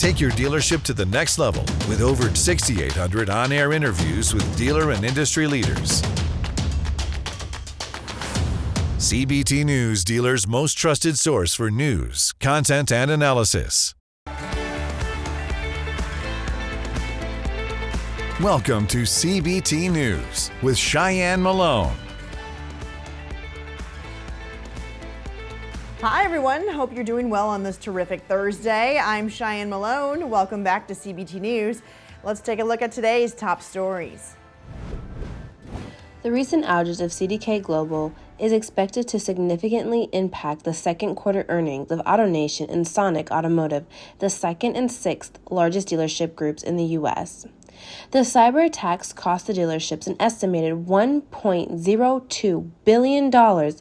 Take your dealership to the next level with over 6,800 on-air interviews with dealer and industry leaders. CBT News, dealers' most trusted source for news, content, and analysis. Welcome to CBT News with Cheyenne Malone. Hi everyone, hope you're doing well on this terrific Thursday. I'm Cheyenne Malone. Welcome back to CBT News. Let's take a look at today's top stories. The recent outage of CDK Global is expected to significantly impact the second quarter earnings of AutoNation and Sonic Automotive, the second and sixth largest dealership groups in the U.S. The cyber attacks cost the dealerships an estimated $1.02 billion,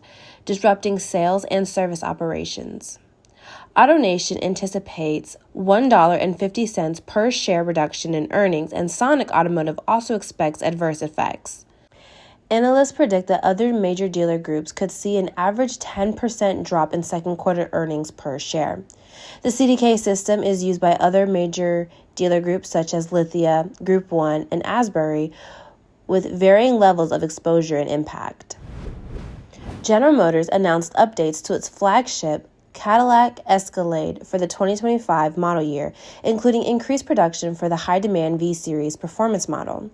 disrupting sales and service operations. AutoNation anticipates $1.50 per share reduction in earnings, and Sonic Automotive also expects adverse effects. Analysts predict that other major dealer groups could see an average 10% drop in second quarter earnings per share. The CDK system is used by other major dealer groups such as Lithia, Group 1, and Asbury, with varying levels of exposure and impact. General Motors announced updates to its flagship Cadillac Escalade for the 2025 model year, including increased production for the high-demand V-Series performance model.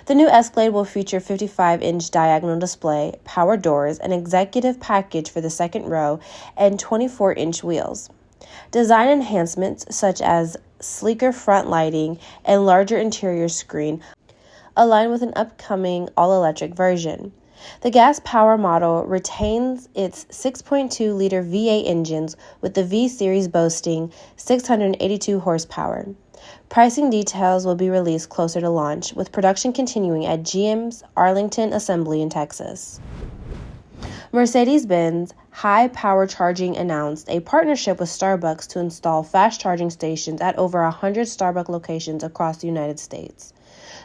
The new Escalade will feature 55-inch diagonal display, power doors, an executive package for the second row, and 24-inch wheels. Design enhancements such as sleeker front lighting and larger interior screen align with an upcoming all-electric version. The gas power model retains its 6.2-liter V8 engines, with the V-Series boasting 682 horsepower. Pricing details will be released closer to launch, with production continuing at GM's Arlington Assembly in Texas. Mercedes-Benz High Power Charging announced a partnership with Starbucks to install fast charging stations at over 100 Starbucks locations across the United States.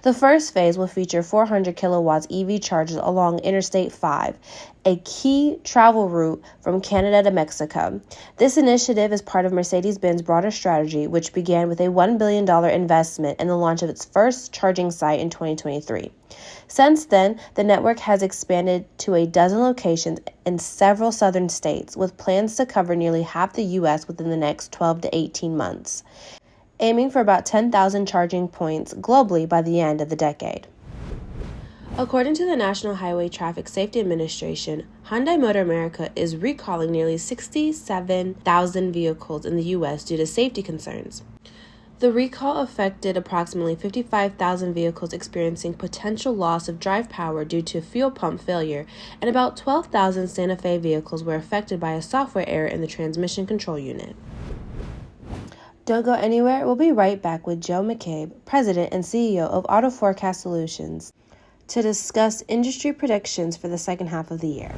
The first phase will feature 400 kilowatts EV chargers along Interstate 5, a key travel route from Canada to Mexico. This initiative is part of Mercedes-Benz broader strategy, which began with a $1 billion investment in the launch of its first charging site in 2023. Since then, the network has expanded to a dozen locations in several southern states, with plans to cover nearly half the U.S. within the next 12 to 18 months, aiming for about 10,000 charging points globally by the end of the decade. According to the National Highway Traffic Safety Administration, Hyundai Motor America is recalling nearly 67,000 vehicles in the U.S. due to safety concerns. The recall affected approximately 55,000 vehicles experiencing potential loss of drive power due to fuel pump failure, and about 12,000 Santa Fe vehicles were affected by a software error in the transmission control unit. Don't go anywhere. We'll be right back with Joe McCabe, President and CEO of Auto Forecast Solutions, to discuss industry predictions for the second half of the year.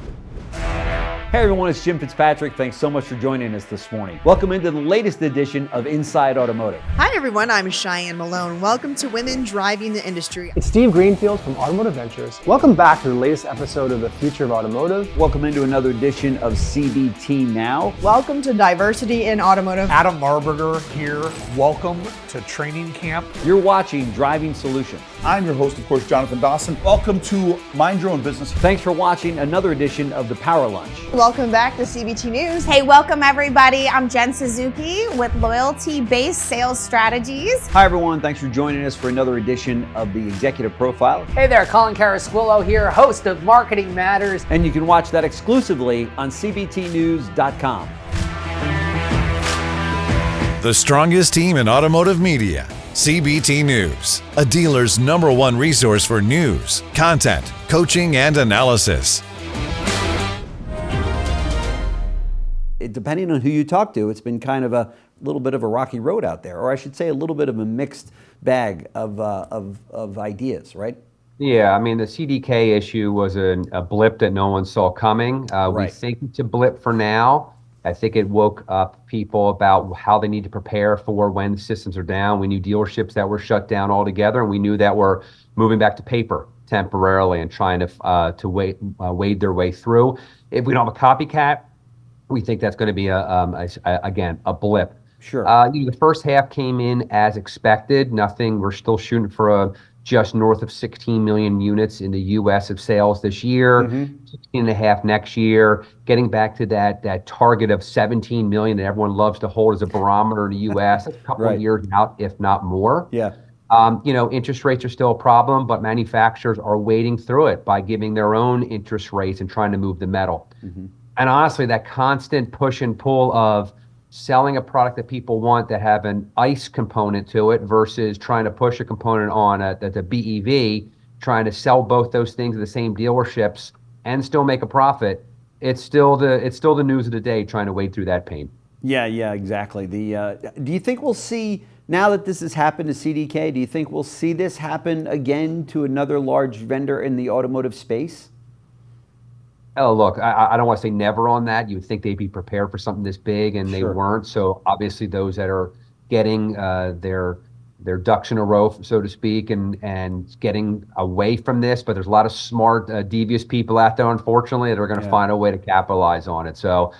Hey everyone, it's Jim Fitzpatrick. Thanks so much for joining us this morning. Welcome into the latest edition of Inside Automotive. Hi everyone, I'm Cheyenne Malone. Welcome to Women Driving the Industry. It's Steve Greenfield from Automotive Ventures. Welcome back to the latest episode of The Future of Automotive. Welcome into another edition of CBT Now. Welcome to Diversity in Automotive. Adam Marburger here. Welcome to Training Camp. You're watching Driving Solutions. I'm your host, of course, Jonathan Dawson. Welcome to Mind Your Own Business. Thanks for watching another edition of the Power Lunch. Welcome back to CBT News. Hey, welcome everybody. I'm Jen Suzuki with Loyalty-Based Sales Strategies. Hi everyone, thanks for joining us for another edition of the Executive Profile. Hey there, Colin Carasquillo here, host of Marketing Matters. And you can watch that exclusively on cbtnews.com. The strongest team in automotive media. CBT News, a dealer's #1 resource for news, content, coaching, and analysis. Depending on who you talk to, it's been kind of a little bit of a rocky road out there, or I should say a little bit of a mixed bag of ideas, right? Yeah, I mean, the CDK issue was a blip that no one saw coming. Right. We think it's a blip for now. I think it woke up people about how they need to prepare for when systems are down. We knew dealerships that were shut down altogether, and we knew that we're moving back to paper temporarily and trying to wade their way through. If we don't have a copycat, we think that's going to be again a blip. Sure. The first half came in as expected. Nothing. We're still shooting for just north of 16 million units in the U.S. of sales this year, 16 and a half next year, getting back to that target of 17 million that everyone loves to hold as a barometer in the U.S. That's a couple of years out, if not more. Yeah. Interest rates are still a problem, but manufacturers are wading through it by giving their own interest rates and trying to move the metal. And honestly, that constant push and pull of selling a product that people want that have an ICE component to it versus trying to push a component on the BEV, trying to sell both those things at the same dealerships and still make a profit. It's still the news of the day, trying to wade through that pain. Yeah, exactly. Do you think we'll see, now that this has happened to CDK, do you think we'll see this happen again to another large vendor in the automotive space? Oh, look, I don't want to say never on that. You would think they'd be prepared for something this big, and they weren't. So obviously those that are getting their ducks in a row, so to speak, and getting away from this. But there's a lot of smart, devious people out there, unfortunately, that are going to find a way to capitalize on it. So,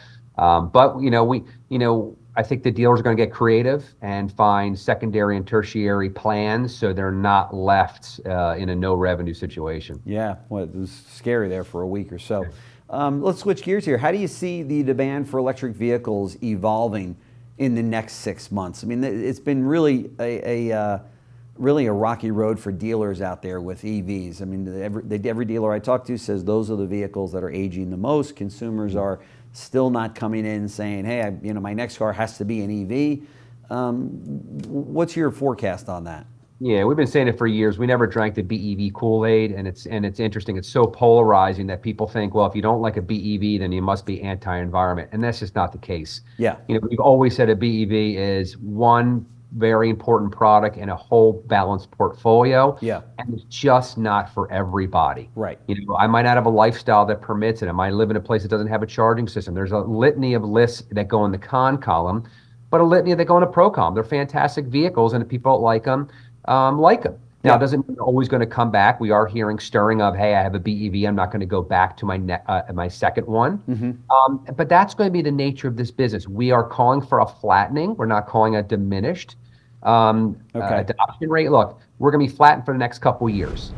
I think the dealers are going to get creative and find secondary and tertiary plans so they're not left in a no revenue situation. Yeah, well, it was scary there for a week or so. Let's switch gears here. How do you see the demand for electric vehicles evolving in the next 6 months? I mean, it's been really a rocky road for dealers out there with EVs. I mean, every dealer I talk to says those are the vehicles that are aging the most. Consumers are still not coming in saying, hey, my next car has to be an EV. What's your forecast on that? Yeah, we've been saying it for years. We never drank the BEV Kool-Aid, and it's interesting. It's so polarizing that people think, well, if you don't like a BEV, then you must be anti-environment, and that's just not the case. Yeah, we've always said a BEV is one very important product in a whole balanced portfolio. Yeah, and it's just not for everybody. Right. I might not have a lifestyle that permits it. I might live in a place that doesn't have a charging system. There's a litany of lists that go in the con column, but a litany that go in the pro column. They're fantastic vehicles, and if people don't like them, like them. Now, it doesn't mean they're always going to come back. We are hearing stirring of, hey, I have a BEV. I'm not going to go back to my second one. But that's going to be the nature of this business. We are calling for a flattening. We're not calling a diminished adoption rate. Look, we're going to be flattened for the next couple of years.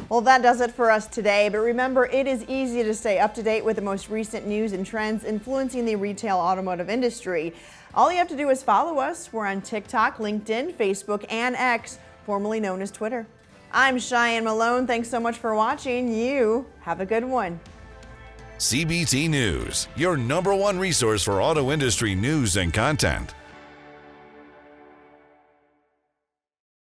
Well, that does it for us today. But remember, it is easy to stay up to date with the most recent news and trends influencing the retail automotive industry. All you have to do is follow us. We're on TikTok, LinkedIn, Facebook, and X, formerly known as Twitter. I'm Cheyenne Malone. Thanks so much for watching. You have a good one. CBT News, your #1 resource for auto industry news and content.